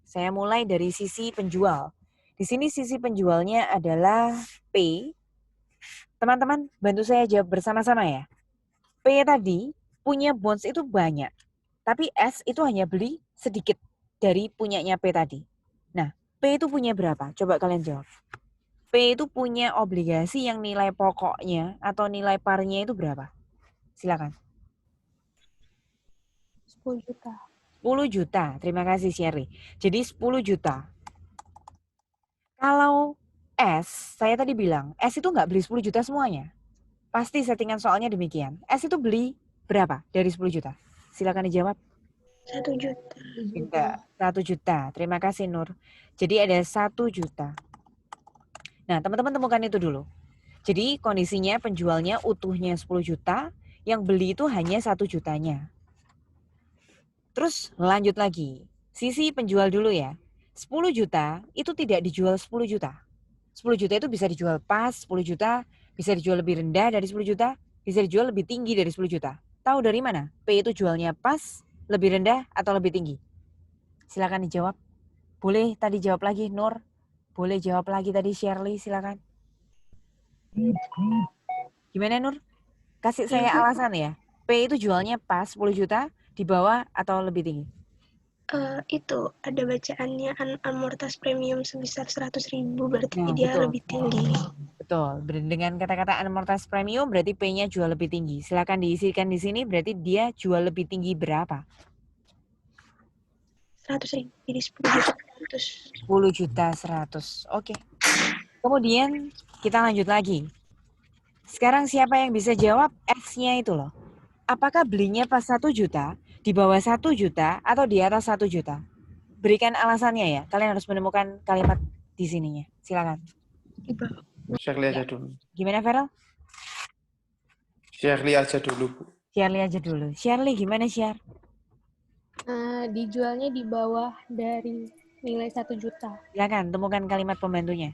Saya mulai dari sisi penjual. Di sini sisi penjualnya adalah P. Teman-teman, bantu saya jawab bersama-sama ya. P tadi punya bonds itu banyak, tapi S itu hanya beli sedikit dari punyanya P tadi. Nah, P itu punya berapa? Coba kalian jawab. P itu punya obligasi yang nilai pokoknya atau nilai parnya itu berapa? Silakan. 10 juta. 10 juta. Terima kasih Sherry. Jadi 10 juta. Kalau S, saya tadi bilang, S itu nggak beli 10 juta semuanya. Pasti settingan soalnya demikian. S itu beli berapa dari 10 juta? Silakan dijawab. 1 juta. Enggak, 1 juta. Terima kasih Nur. Jadi ada 1 juta. Nah, teman-teman temukan itu dulu. Jadi kondisinya penjualnya utuhnya 10 juta, yang beli itu hanya 1 jutanya. Terus lanjut lagi. Sisi penjual dulu ya. 10 juta itu tidak dijual 10 juta. 10 juta itu bisa dijual pas 10 juta, bisa dijual lebih rendah dari 10 juta, bisa dijual lebih tinggi dari 10 juta. Tahu dari mana? P itu jualnya pas, lebih rendah, atau lebih tinggi? Silakan dijawab. Boleh tadi jawab lagi Nur. Boleh jawab lagi tadi Shirley, silakan. Gimana Nur? Kasih saya alasan ya. P itu jualnya pas 10 juta, di bawah atau lebih tinggi? Itu ada bacaannya amortas premium sebesar 100.000, berarti Nah, dia betul. lebih tinggi. Betul. Dengan kata-kata amortas premium berarti P-nya jual lebih tinggi. Silakan diisikan di sini berarti dia jual lebih tinggi berapa? 100.000, jadi 10 juta 100. 10 juta 100. Oke. Kemudian kita lanjut lagi. Sekarang siapa yang bisa jawab S-nya itu loh. Apakah belinya pas 1 juta, di bawah 1 juta, atau di atas 1 juta? Berikan alasannya ya. Kalian harus menemukan kalimat di sininya. Silakan. Di bawah. Shirley aja dulu. Gimana Feral? Shirley aja dulu, Bu. Shirley aja dulu. Shirley gimana Syar? Dijualnya di bawah dari nilai 1 juta. Silakan temukan kalimat pembantunya.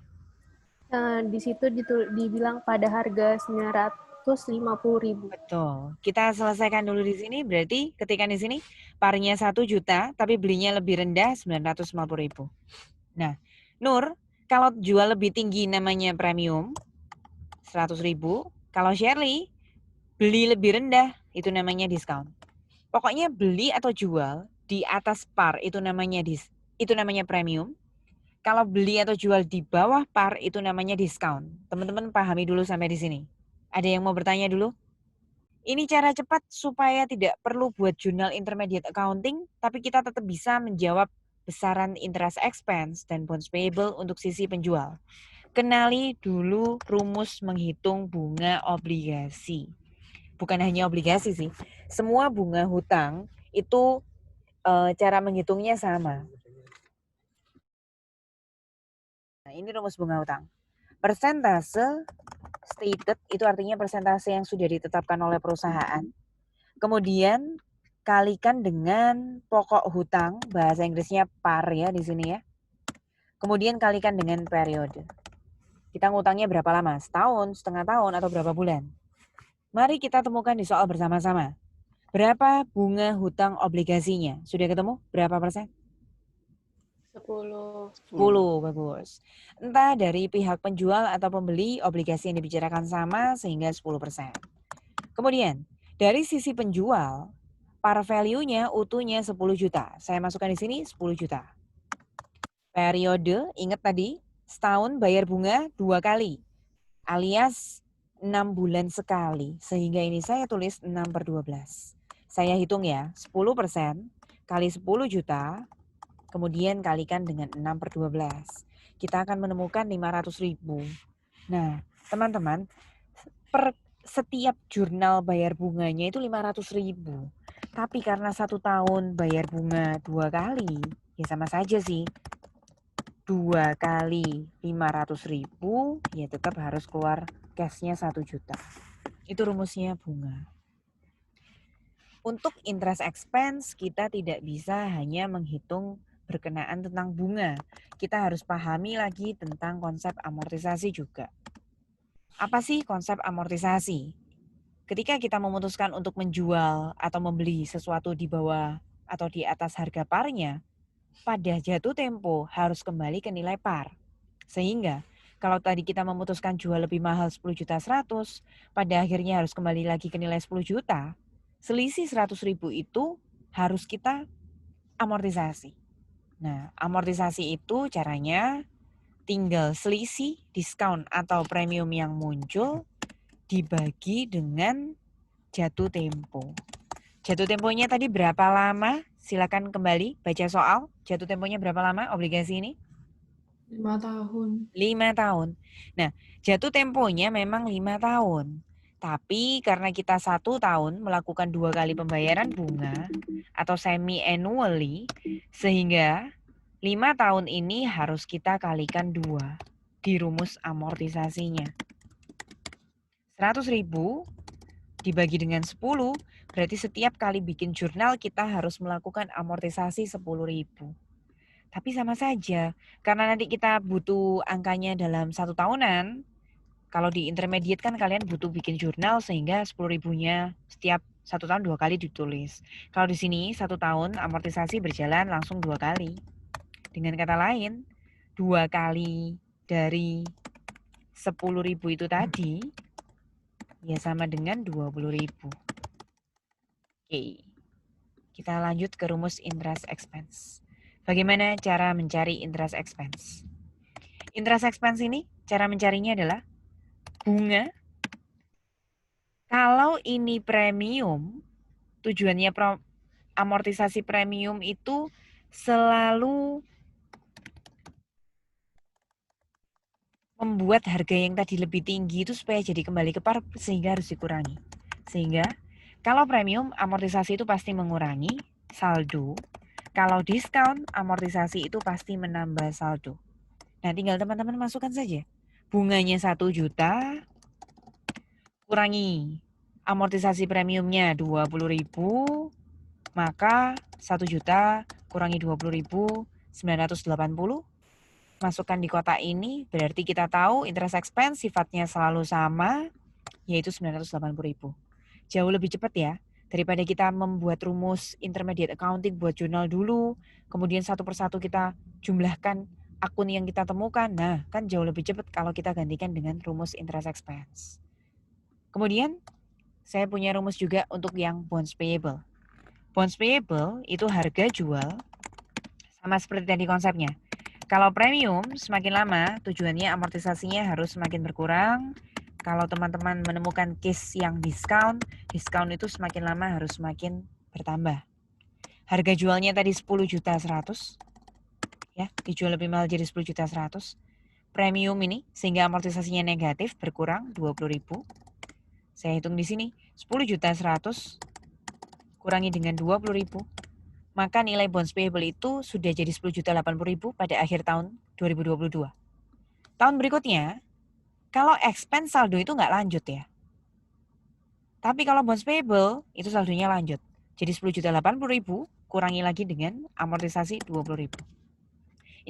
Di situ dibilang pada harga 950.000. Betul. Kita selesaikan dulu di sini. Berarti ketika di sini parnya 1 juta, tapi belinya lebih rendah 950.000. Nah, Nur, kalau jual lebih tinggi namanya premium 100.000. Kalau Shirley beli lebih rendah itu namanya diskon. Pokoknya beli atau jual di atas par itu namanya premium. Kalau beli atau jual di bawah par itu namanya diskon. Teman-teman pahami dulu sampai di sini. Ada yang mau bertanya dulu? Ini cara cepat supaya tidak perlu buat jurnal intermediate accounting, tapi kita tetap bisa menjawab besaran interest expense dan bonds payable untuk sisi penjual. Kenali dulu rumus menghitung bunga obligasi. Bukan hanya obligasi sih, semua bunga hutang itu cara menghitungnya sama. Nah, ini rumus bunga hutang. Persentase stated itu artinya persentase yang sudah ditetapkan oleh perusahaan. Kemudian kalikan dengan pokok hutang, bahasa Inggrisnya par ya di sini ya. Kemudian kalikan dengan periode. Kita ngutangnya berapa lama? Setahun, setengah tahun, atau berapa bulan? Mari kita temukan di soal bersama-sama. Berapa bunga hutang obligasinya? Sudah ketemu? Berapa persen? 10. 10, bagus. Entah dari pihak penjual atau pembeli, obligasi yang dibicarakan sama sehingga 10%. Kemudian, dari sisi penjual, par value-nya utuhnya 10 juta. Saya masukkan di sini 10 juta. Periode, ingat tadi, setahun bayar bunga 2 kali, alias 6 bulan sekali. Sehingga ini saya tulis 6/12. Saya hitung ya, 10% kali 10 juta, kemudian kalikan dengan 6/12. Kita akan menemukan 500.000. Nah, teman-teman, per setiap jurnal bayar bunganya itu 500.000. Tapi karena 1 tahun bayar bunga 2 kali, ya sama saja sih. 2 kali 500.000, ya tetap harus keluar cashnya 1 juta. Itu rumusnya bunga. Untuk interest expense, kita tidak bisa hanya menghitung berkenaan tentang bunga. Kita harus pahami lagi tentang konsep amortisasi juga. Apa sih konsep amortisasi? Ketika kita memutuskan untuk menjual atau membeli sesuatu di bawah atau di atas harga parnya, pada jatuh tempo harus kembali ke nilai par. Sehingga kalau tadi kita memutuskan jual lebih mahal 10.100.000, pada akhirnya harus kembali lagi ke nilai 10 juta, selisih 100.000 itu harus kita amortisasi. Nah, amortisasi itu caranya tinggal selisih, diskon atau premium yang muncul dibagi dengan jatuh tempo. Jatuh temponya tadi berapa lama? Silakan kembali baca soal. Jatuh temponya berapa lama obligasi ini? 5 tahun. 5 tahun. Nah, jatuh temponya memang 5 tahun. Tapi karena kita 1 tahun melakukan 2 kali pembayaran bunga atau semi-annually, sehingga 5 tahun ini harus kita kalikan 2 di rumus amortisasinya. 100.000 dibagi dengan 10, berarti setiap kali bikin jurnal kita harus melakukan amortisasi 10.000. Tapi sama saja, karena nanti kita butuh angkanya dalam 1 tahunan. Kalau di intermediate kan kalian butuh bikin jurnal sehingga 10.000-nya setiap 1 tahun 2 kali ditulis. Kalau di sini 1 tahun amortisasi berjalan langsung 2 kali. Dengan kata lain, 2 kali dari 10.000 itu tadi ya sama dengan 20.000. Oke. Kita lanjut ke rumus interest expense. Bagaimana cara mencari interest expense? Interest expense ini cara mencarinya adalah bunga. Kalau ini premium, tujuannya amortisasi premium itu selalu membuat harga yang tadi lebih tinggi itu supaya jadi kembali ke par sehingga harus dikurangi. Sehingga kalau premium amortisasi itu pasti mengurangi saldo. Kalau diskon amortisasi itu pasti menambah saldo. Nah, tinggal teman-teman masukkan saja. Bunganya 1 juta kurangi amortisasi premiumnya 20.000, maka 1 juta kurangi 20.000, 980. Masukkan di kotak ini, berarti kita tahu interest expense sifatnya selalu sama, yaitu 980.000. Jauh lebih cepat ya, daripada kita membuat rumus intermediate accounting buat jurnal dulu, kemudian satu persatu kita jumlahkan akun yang kita temukan. Nah, kan jauh lebih cepat kalau kita gantikan dengan rumus interest expense. Kemudian, saya punya rumus juga untuk yang bonds payable. Bonds payable itu harga jual, sama seperti tadi konsepnya. Kalau premium, semakin lama tujuannya amortisasinya harus semakin berkurang. Kalau teman-teman menemukan case yang diskon itu semakin lama harus semakin bertambah. Harga jualnya tadi 10.100.000, ya, dijual lebih mahal jadi 10.100.000. Premium ini sehingga amortisasinya negatif berkurang 20.000. Saya hitung di sini 10.100.000 kurangi dengan 20.000. Maka nilai bonds payable itu sudah jadi 10.080.000 pada akhir tahun 2022. Tahun berikutnya, kalau expense saldo itu nggak lanjut ya. Tapi kalau bonds payable itu saldonya lanjut. Jadi 10.080.000 kurangi lagi dengan amortisasi 20.000.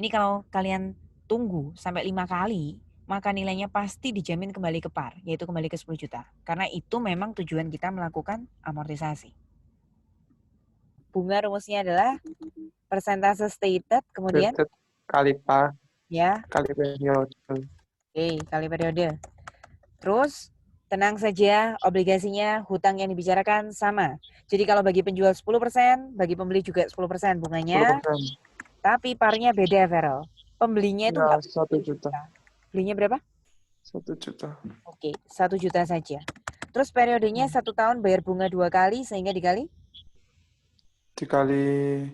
Ini kalau kalian tunggu sampai 5 kali, maka nilainya pasti dijamin kembali ke par, yaitu kembali ke 10 juta. Karena itu memang tujuan kita melakukan amortisasi. Bunga rumusnya adalah persentase stated, kemudian Stated kali par, ya, kali periode. oke, kali periode. Terus tenang saja, obligasinya hutang yang dibicarakan sama. Jadi kalau bagi penjual 10%, bagi pembeli juga 10% bunganya. 10%. Tapi parnya beda, Feral. Pembelinya itu Ya, nggak 1 juta. belinya berapa? 1 juta. Oke, 1 juta saja. Terus periodenya 1 tahun bayar bunga 2 kali sehingga dikali Dikali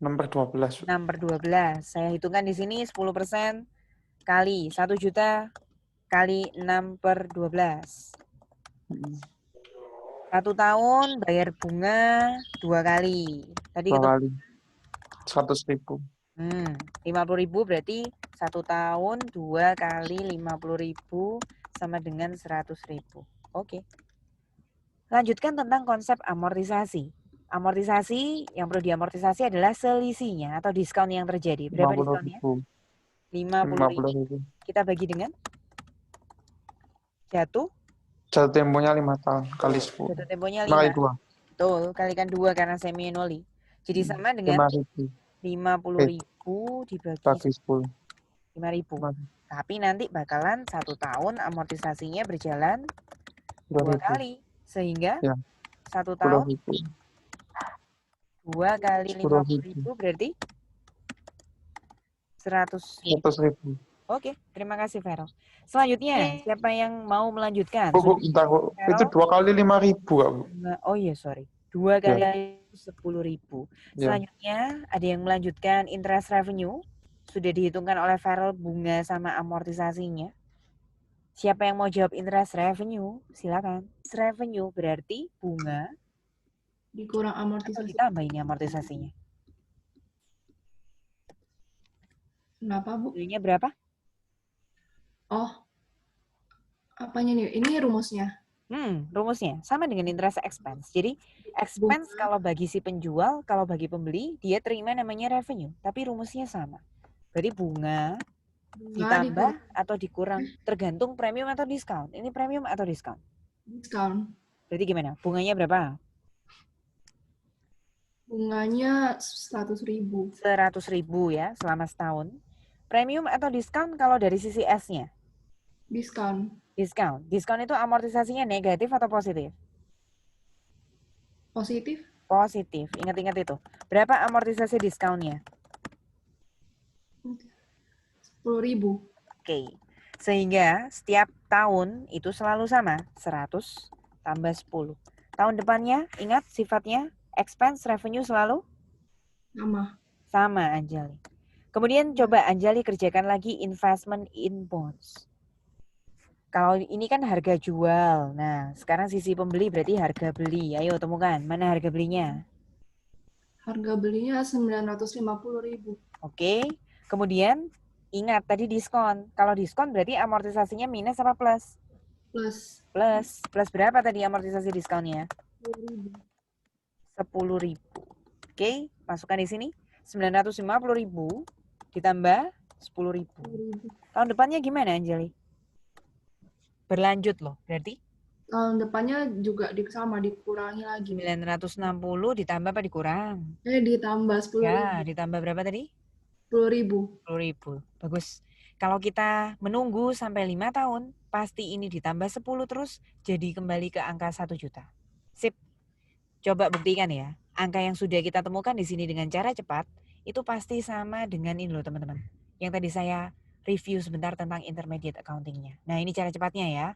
6/12. 6/12. Saya hitungkan di sini 10% kali 1 juta kali 6/12. 1 tahun bayar bunga 2 kali. Tadi 2 ketemu kali. 100.000. 50.000 berarti 1 tahun 2 kali 50.000 sama dengan 100.000. Oke. Lanjutkan tentang konsep amortisasi. Amortisasi yang perlu diamortisasi adalah selisihnya atau diskon yang terjadi. Berapa diskonnya? 50.000. 50.000. Kita bagi dengan jatuh Jatuh temponya 5 tahun kali 10. temponya 5 kali 5. 2. Betul, kalikan 2 karena semi annually. Jadi sama dengan 5.000. 50.000 dibagi Bagi 10. 5.000. Tapi nanti bakalan 1 tahun amortisasinya berjalan 2 2.000. kali. Sehingga Ya. 1 tahun 10.000. 2 kali 10.000. 50.000 berarti 100.000. 100.000. Oke, terima kasih Vero. Selanjutnya, siapa yang mau melanjutkan? Bu, Sudah bentar, Bu. Vero? Itu 2 kali 5.000, Kak, Bu. Oh iya, sorry. 2 kali 10.000. Ya. Selanjutnya, ada yang melanjutkan interest revenue. Sudah dihitungkan oleh Vero bunga sama amortisasinya. Siapa yang mau jawab interest revenue? Silakan. Interest revenue berarti bunga Dikurang atau amortisasi. ditambah ini amortisasinya. Kenapa, Bu? Nilainya berapa? Oh, apanya nih? Ini rumusnya. Rumusnya sama dengan interest expense. Jadi expense kalau bagi si penjual, kalau bagi pembeli, dia terima namanya revenue. Tapi rumusnya sama. Berarti bunga ditambah atau dikurang tergantung premium atau diskon. Ini premium atau diskon? Diskon. Berarti gimana? Bunganya berapa? Bunganya 100.000. 100.000 ya selama setahun. Premium atau diskon kalau dari sisi S-nya? Diskon. Diskon. Diskon itu amortisasinya negatif atau positif? Positif. Positif. Ingat-ingat itu. Berapa amortisasi diskonnya? 10.000. Oke. Sehingga setiap tahun itu selalu sama. 100 tambah 10. Tahun depannya, ingat sifatnya expense revenue selalu? Sama. Sama, Anjali. Kemudian coba Anjali kerjakan lagi investment in bonds. Kalau ini kan harga jual. Nah, sekarang sisi pembeli berarti harga beli. Ayo temukan, mana harga belinya? Harga belinya 950.000. Oke. Kemudian ingat tadi diskon. Kalau diskon berarti amortisasinya minus apa plus? Plus. Plus. Plus berapa tadi amortisasi diskonnya? 10.000. 10.000. Oke, masukkan di sini. 950.000 ditambah 10.000. Tahun depannya gimana, Anjali? Berlanjut loh, berarti? Tahun depannya juga sama, dikurangi lagi. 960 ditambah apa dikurang? Ditambah 10.000. Ya, ditambah berapa tadi? 10.000. 10.000. Bagus. Kalau kita menunggu sampai 5 tahun, pasti ini ditambah 10 terus, jadi kembali ke angka 1 juta. Sip. Coba buktikan ya. Angka yang sudah kita temukan di sini dengan cara cepat, itu pasti sama dengan ini loh teman-teman. Yang tadi saya review sebentar tentang intermediate accounting-nya. Nah ini cara cepatnya ya.